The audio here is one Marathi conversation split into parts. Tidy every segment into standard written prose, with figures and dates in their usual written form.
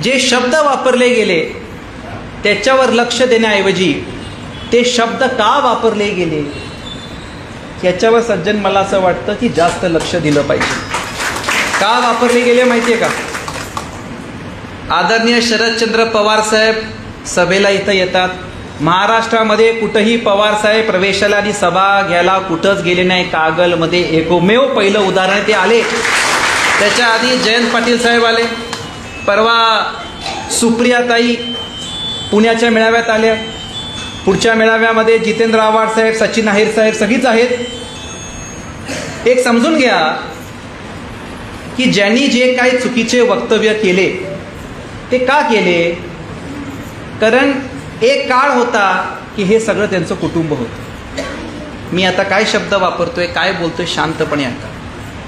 जे शब्द वापरले गेले त्याच्यावर लक्ष देण्याऐवजी ते शब्द का वापरले गेले याच्यावर सज्जन मला असं वाटतं की जास्त लक्ष दिलं पाहिजे. का वापरले गेले माहिती आहे का? आदरणीय शरदचंद्र पवार साहेब सभेला इथं येतात. महाराष्ट्रामध्ये कुठंही पवार साहेब प्रवेशाला आणि सभा घ्यायला कुठंच गेले नाही. कागलमध्ये एकमेव पहिलं उदाहरण ते आले. त्याच्या आधी जयंत पाटील साहेब आले. परवा सुप्रियाताई पुण्याच्या मेळाव्यात आल्या. पुढच्या मेळाव्यामध्ये जितेंद्र आव्हाड साहेब, सचिन अहिर साहेब सगळीच आहेत. एक समजून घ्या की ज्यांनी जे काही चुकीचे वक्तव्य केले ते का केले? कारण एक काळ होता की हे सगळं त्यांचं कुटुंब होतं. मी आता काय शब्द वापरतोय, काय बोलतोय शांतपणे ऐका.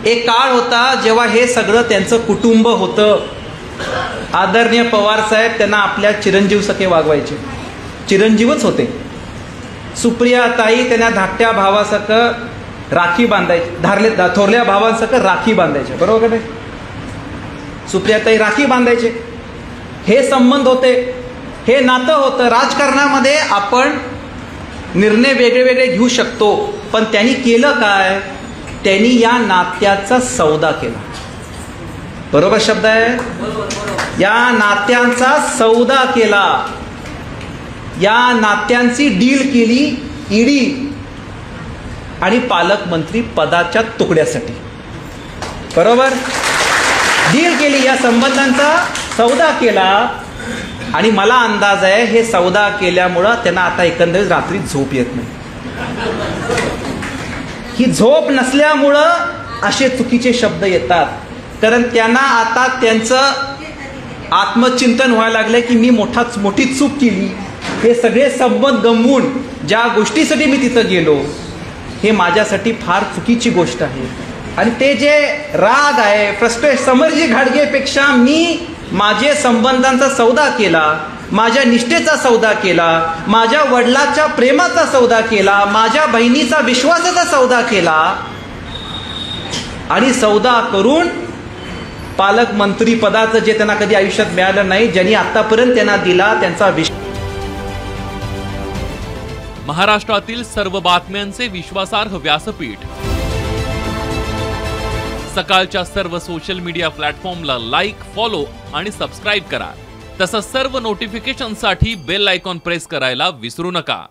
एक काळ होता जेव्हा हे सगळं त्यांचं कुटुंब होतं. आदरणीय पवार साहेब त्यांना आपल्या चिरंजीव सखे वागवायचे, चिरंजीवच होते. सुप्रियाताई त्यांना धाकट्या भावासकं राखी बांधायचे, थोरल्या भावांसकं राखी बांधायचे, बरोबर नाही? सुप्रियाताई राखी बांधायचे. हे संबंध होते, हे नातं होतं. राजकारणामध्ये आपण निर्णय वेगळे वेगळे घेऊ शकतो, पण त्यांनी केलं काय? त्यांनी या नात्याचा सौदा केला. बरोबर शब्द आहे? या नात्यांचा सौदा केला. या नात्यांची डील केली ईडी आणि पालकमंत्री पदाच्या तुकड्यासाठी. बरोबर? डील केली, या संबंधांचा सौदा केला. आणि मला अंदाज आहे हे सौदा केल्यामुळं त्यांना आता एकंदरीत रात्री झोप येत नाही. ही झोप नसल्यामुळं असे चुकीचे शब्द येतात. कारण त्यांना आता त्यांचं आत्मचिंतन व्हायला लागलं की मी मोठी चूक केली. हे सगळे संबंध गमवून ज्या गोष्टीसाठी मी तिथं गेलो हे माझ्यासाठी फार चुकीची गोष्ट आहे. आणि ते जे राग आहे, फ्रस्ट्रेशन, समरजी घाडगेपेक्षा मी माझे संबंधांचा सौदा केला, माझ्या निष्ठेचा सौदा केला, माझ्या वडिलाच्या प्रेमाचा सौदा केला, माझ्या बहिणीचा विश्वासाचा सौदा केला. आणि सौदा करून पालकमंत्री पदाचं जे त्यांना कधी आयुष्यात मिळालं नाही, ज्यांनी आतापर्यंत त्यांना दिला त्यांचा महाराष्ट्रातील सर्व बातम्यांचे विश्वासार्ह व्यासपीठ. सकाळच्या सर्व सोशल मीडिया प्लॅटफॉर्मला लाईक, फॉलो आणि सबस्क्राईब करा. तसंच सर्व नोटिफिकेशनसाठी बेल आयकॉन प्रेस करायला विसरू नका.